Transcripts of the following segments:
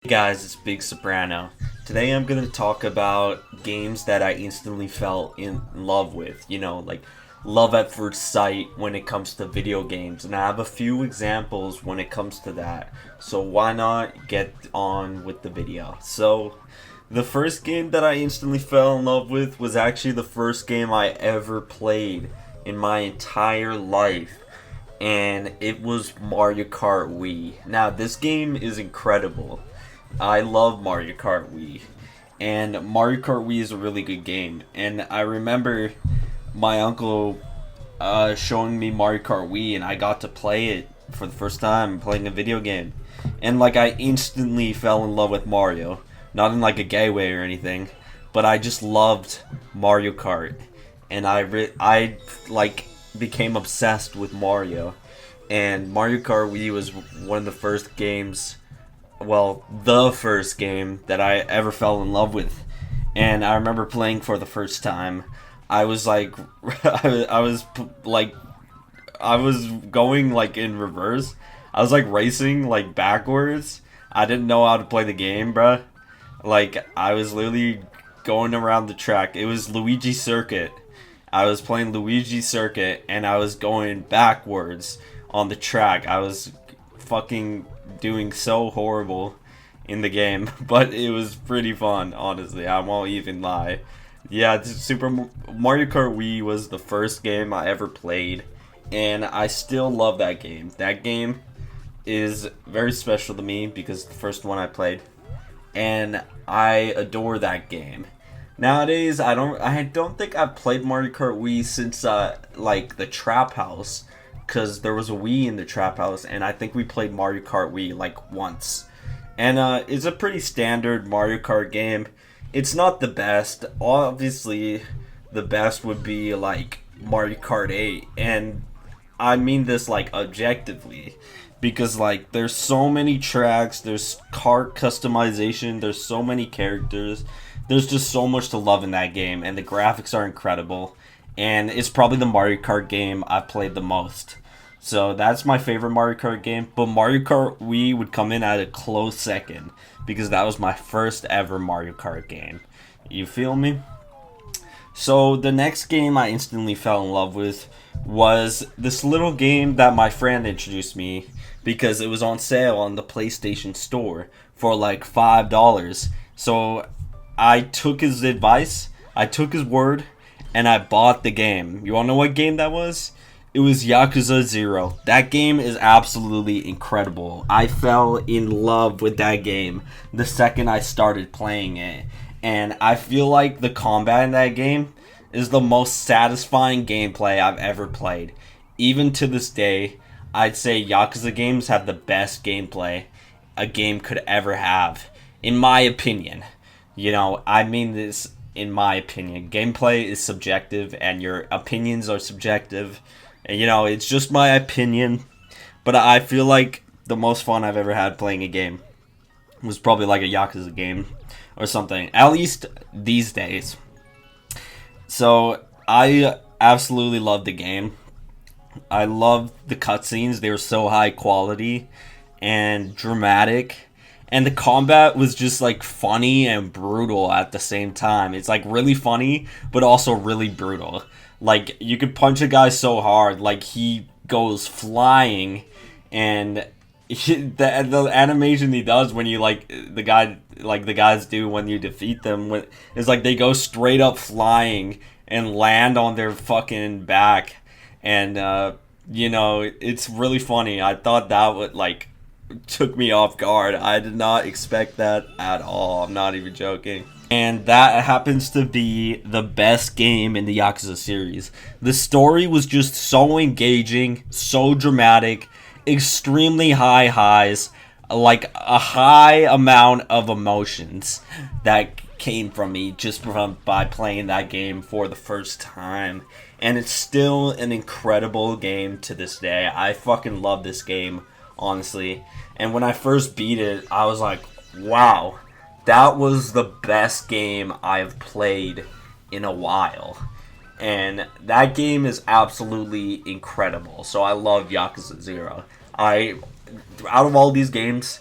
Hey guys, it's Big Soprano. Today I'm going to talk about games that I instantly fell in love with. Like love at first sight when it comes to video games. And I have a few examples when it comes to that. So why not get on with the video? So, the first game that I instantly fell in love with was actually the first game I ever played in my entire life. And it was Mario Kart Wii. Now, this game is incredible. I love Mario Kart Wii, and Mario Kart Wii is a really good game. And I remember my uncle showing me Mario Kart Wii, and I got to play it for the first time, playing a video game. And like I instantly fell in love with Mario, not in like a gay way or anything, but I just loved Mario Kart, and I like became obsessed with Mario. And Mario Kart Wii was one of the first games, well, the first game that I ever fell in love with. And I remember playing for the first time. I was like, I was going like in reverse. I was like racing like backwards. I didn't know how to play the game, bruh. Like, I was literally going around the track. It was Luigi Circuit. I was playing Luigi Circuit and I was going backwards on the track. I was fucking doing so horrible in the game, but it was pretty fun, honestly. I won't even lie. Yeah, Mario Kart Wii was the first game I ever played, and I still love that game. That game is very special to me because it's the first one I played, and I adore that game. Nowadays, I don't think I've played Mario Kart Wii since like the Trap House, because there was a Wii in the Trap House, and I think we played Mario Kart Wii like once. And it's a pretty standard Mario Kart game. It's not the best. Obviously, the best would be like Mario Kart 8, and I mean this like objectively, because like there's so many tracks, there's kart customization, there's so many characters, there's just so much to love in that game, and the graphics are incredible, and it's probably the Mario Kart game I've played the most. So that's my favorite Mario Kart game, but Mario Kart Wii would come in at a close second because that was my first ever Mario Kart game. You feel me? So the next game I instantly fell in love with was this little game that my friend introduced me because it was on sale on the PlayStation Store for like $5. So I took his advice, I took his word, and I bought the game. You wanna know what game that was? It was Yakuza 0. That game is absolutely incredible. I fell in love with that game the second I started playing it. And I feel like the combat in that game is the most satisfying gameplay I've ever played. Even to this day, I'd say Yakuza games have the best gameplay a game could ever have. In my opinion. I mean this in my opinion. Gameplay is subjective and your opinions are subjective. And it's just my opinion, but I feel like the most fun I've ever had playing a game was probably like a Yakuza game or something, at least these days. So I absolutely loved the game. I loved the cutscenes. They were so high quality and dramatic. And the combat was just like funny and brutal at the same time. It's like really funny, but also really brutal. Like, you could punch a guy so hard, like he goes flying, and the animation he does when you the guys do when you defeat them, is like they go straight up flying and land on their fucking back, and it's really funny. I thought that would took me off guard. I did not expect that at all. I'm not even joking. And that happens to be the best game in the Yakuza series. The story was just so engaging, so dramatic, extremely high highs, like a high amount of emotions that came from me just by playing that game for the first time. And it's still an incredible game to this day. I fucking love this game, honestly. And when I first beat it, I was like, wow. That was the best game I've played in a while. And that game is absolutely incredible. So I love Yakuza 0. Out of all these games,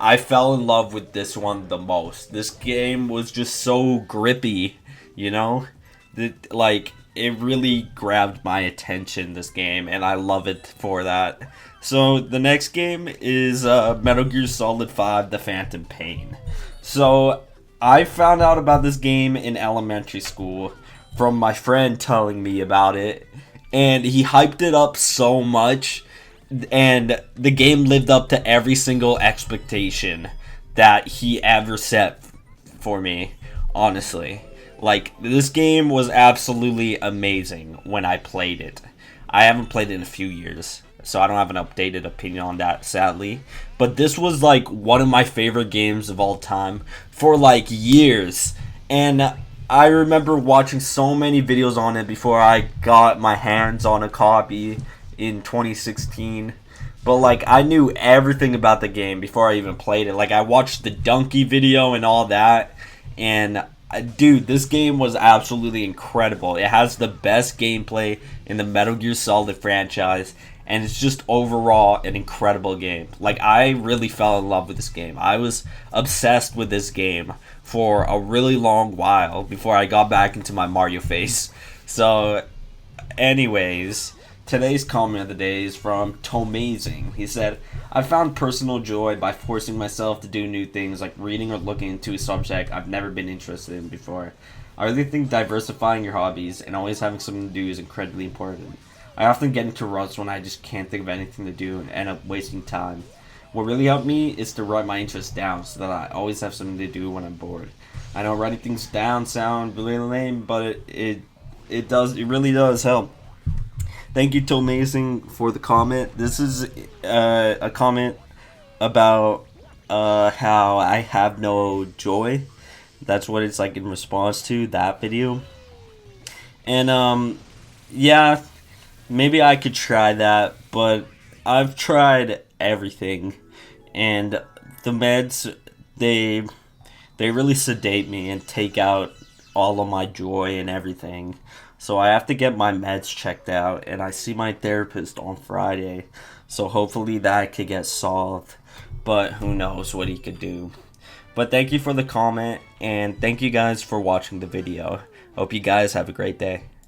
I fell in love with this one the most. This game was just so grippy, you know? Like, it really grabbed my attention, this game, and I love it for that. So, the next game is Metal Gear Solid 5: The Phantom Pain. So, I found out about this game in elementary school from my friend telling me about it, and he hyped it up so much, and the game lived up to every single expectation that he ever set for me, honestly. Like, this game was absolutely amazing when I played it. I haven't played it in a few years, so I don't have an updated opinion on that, sadly. But this was, like, one of my favorite games of all time for, like, years. And I remember watching so many videos on it before I got my hands on a copy in 2016. But, like, I knew everything about the game before I even played it. Like, I watched the Donkey video and all that. And, dude, this game was absolutely incredible. It has the best gameplay in the Metal Gear Solid franchise. And it's just overall an incredible game. Like, I really fell in love with this game. I was obsessed with this game for a really long while before I got back into my Mario phase. So, anyways, today's comment of the day is from Tomazing. He said, I found personal joy by forcing myself to do new things like reading or looking into a subject I've never been interested in before. I really think diversifying your hobbies and always having something to do is incredibly important. I often get into ruts when I just can't think of anything to do and end up wasting time. What really helped me is to write my interests down so that I always have something to do when I'm bored. I know writing things down sound really lame, but it really does help. Thank you to Amazing for the comment. This is a comment about how I have no joy. That's what it's like in response to that video. And yeah, maybe I could try that, but I've tried everything, and the meds, they really sedate me and take out all of my joy and everything. So I have to get my meds checked out, and I see my therapist on Friday, so hopefully that could get solved, but who knows what he could do. But thank you for the comment, and thank you guys for watching the video. Hope you guys have a great day.